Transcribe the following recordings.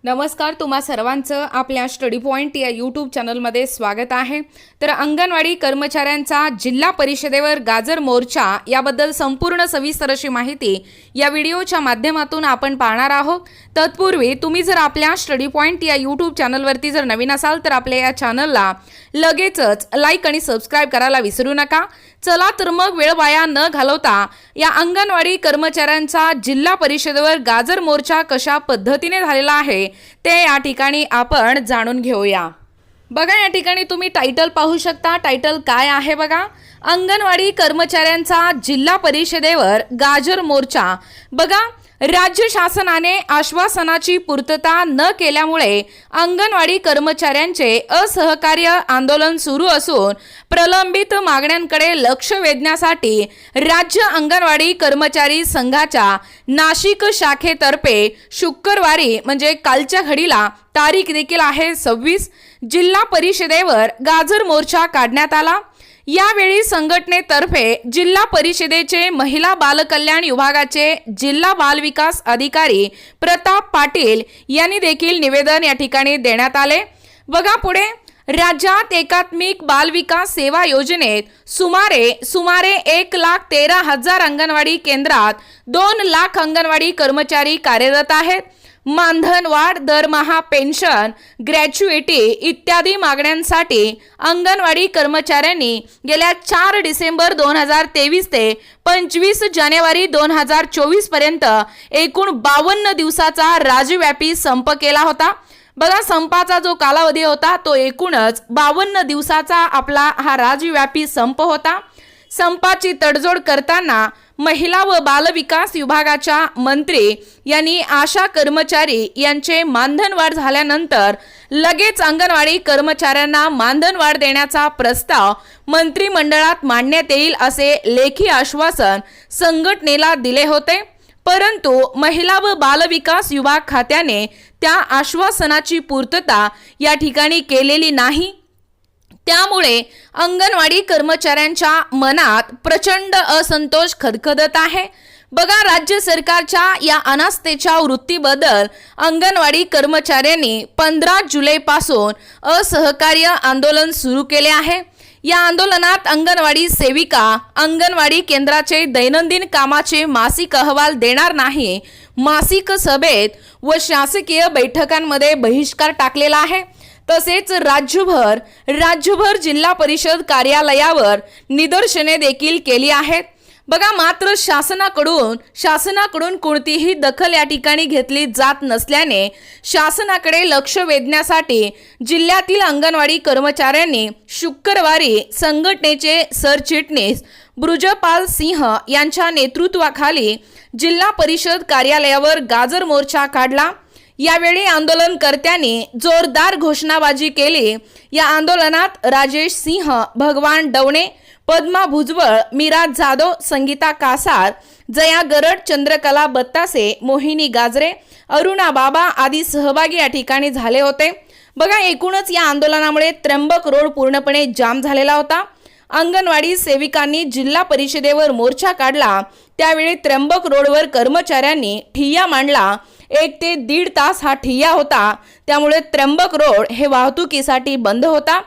नमस्कार, तुम्हा सर्वांचं आपल्या स्टडी पॉइंट या यूट्यूब चॅनलमध्ये स्वागत आहे। तर अंगणवाडी कर्मचाऱ्यांचा जिल्हा परिषदेवर गाजर मोर्चा याबद्दल संपूर्ण सविस्तर अशी माहिती या व्हिडिओच्या माध्यमातून आपण पाहणार आहोत। तत्पूर्वी तुम्ही जर आपल्या स्टडी पॉइंट या यूट्यूब चॅनलवरती जर नवीन असाल तर आपल्या या चॅनलला लगेचच लाईक आणि सबस्क्राइब करायला विसरू नका। चला तर मग वेळ वाया न घालवता या अंगणवाडी कर्मचाऱ्यांचा जिल्हा परिषदेवर गाजर मोर्चा कशा पद्धतीने झालेला आहे ते या ठिकाणी आपण जाणून घेऊया। बघा, या ठिकाणी तुम्ही टायटल पाहू शकता। टायटल काय आहे बघा, अंगणवाडी कर्मचाऱ्यांचा जिल्हा परिषदेवर गाजर मोर्चा। बघा, राज्य शासनाने आश्वासनाची पूर्तता न केल्यामुळे अंगणवाडी कर्मचाऱ्यांचे असहकार्य आंदोलन सुरू असून प्रलंबित मागण्यांकडे लक्ष वेधण्यासाठी राज्य अंगणवाडी कर्मचारी संघाच्या नाशिक शाखेतर्फे शुक्रवारी म्हणजे कालच्या घडीला तारीख देखील आहे 26 जिल्हा परिषदेवर गाजर मोर्चा काढण्यात आला। यावेळी संघटनेतर्फे जिल्हा परिषदेचे महिला बालकल्याण विभागाचे जिल्हा बाल विकास अधिकारी प्रताप पाटील यांनी देखील निवेदन या ठिकाणी देण्यात आले। बघा पुढे, राज्यात एकात्मिक बाल विकास सेवा योजनेत सुमारे 1,13,000 अंगणवाडी केंद्रात 2 लाख अंगणवाडी कर्मचारी कार्यरत आहेत। मानधन वाढ, दरमहा, पेन्शन, ग्रॅच्युइटी इत्यादी मागण्यांसाठी अंगणवाडी कर्मचाऱ्यांनी गेल्या 4 डिसेंबर 2023 ते 25 जानेवारी 2024 पर्यंत एकूण 52 दिवसाचा राज्यव्यापी संप केला होता। बघा, संपाचा जो कालावधी होता तो एकूणच 52 दिवसाचा आपला हा राज्यव्यापी संप होता। संपाची तडजोड करताना महिला व बाल विकास विभागाच्या मंत्री यांनी आशा कर्मचारी यांचे मानधन वाढ झाल्यानंतर लगेच अंगणवाडी कर्मचाऱ्यांना मानधन वाढ देण्याचा प्रस्ताव मंत्रिमंडळात मांडण्यात येईल असे लेखी आश्वासन संघटनेला दिले होते, परंतु महिला व बाल विकास विभाग खात्याने त्या आश्वासनाची पूर्तता या ठिकाणी केलेली नाही। त्यामुळे अंगणवाडी कर्मचाऱ्यांच्या मनात प्रचंड असंतोष खदखदत आहे। बघा, राज्य सरकारच्या या अनास्थेच्या वृत्तीबद्दल अंगणवाडी कर्मचाऱ्यांनी 15 जुलैपासून असहकार्य आंदोलन सुरू केले आहे। या आंदोलनात अंगणवाडी सेविका अंगणवाडी केंद्राचे दैनंदिन कामाचे मासिक अहवाल देणार नाही, मासिक सभेत व शासकीय बैठकांमध्ये बहिष्कार टाकलेला आहे। तसेच राज्यभर जिल्हा परिषद कार्यालयावर निदर्शने देखील केली आहेत। बघा, मात्र शासनाकडून कोणतीही दखल या ठिकाणी घेतली जात नसल्याने शासनाकडे लक्ष वेधण्यासाठी जिल्ह्यातील अंगणवाडी कर्मचाऱ्यांनी शुक्रवारी संघटनेचे सरचिटणीस बृजपाल सिंह यांच्या नेतृत्वाखाली जिल्हा परिषद कार्यालयावर गाजर मोर्चा काढला। यावेळी आंदोलनकर्त्यांनी जोरदार घोषणाबाजी केली। या आंदोलनात राजेश सिंह, भगवान डवणे, पद्मा भुजबळ, मीरा जाधव, संगीता कासार, जया गरड, चंद्रकला बत्तासे, मोहिनी गाजरे, अरुणा बाबा आदी सहभागी या ठिकाणी झाले होते। बघा, एकूणच या आंदोलनामुळे त्र्यंबक रोड पूर्णपणे जाम झालेला होता। अंगणवाडी सेविकांनी जिल्हा परिषदेवर मोर्चा काढला, त्यावेळी त्र्यंबक रोडवर कर्मचाऱ्यांनी ठिय्या मांडला। 1 ते 1.5 तास हा ठिय्या होता, त्यामुळे त्र्यंबक रोड हे वाहतुकीसाठी बंद होता।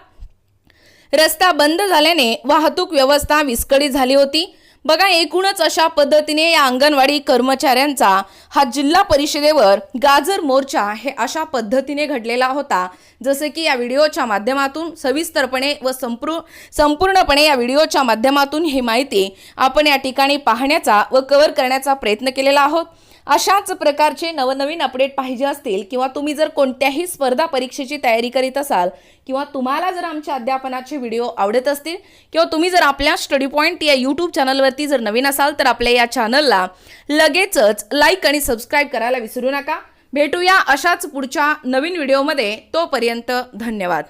रस्ता बंद झाल्याने वाहतूक व्यवस्था विस्कळीत झाली होती। बघा, एकूणच अशा पद्धतीने या अंगणवाडी कर्मचाऱ्यांचा हा जिल्हा परिषदेवर गाजर मोर्चा हे अशा पद्धतीने घडलेला होता। जसे की या व्हिडिओच्या माध्यमातून सविस्तरपणे व संपूर्णपणे या व्हिडिओच्या माध्यमातून ही माहिती आपण या ठिकाणी पाहण्याचा व कव्हर करण्याचा प्रयत्न केलेला आहोत। अशाच प्रकारचे नवनवीन अपडेट पाहिजे असतील किंवा तुम्ही जर कोणत्याही स्पर्धा परीक्षेची तयारी करीत असाल किंवा तुम्हाला जर आमच्या अध्यापनाचे व्हिडिओ आवडत असतील किंवा तुम्ही जर आपल्या स्टडी पॉइंट या यूट्यूब चॅनलवरती जर नवीन असाल तर आपल्या या चॅनलला लगेचच लाईक आणि सबस्क्राइब करायला विसरू नका। भेटूया अशाच पुढच्या नवीन व्हिडिओमध्ये, तोपर्यंत धन्यवाद।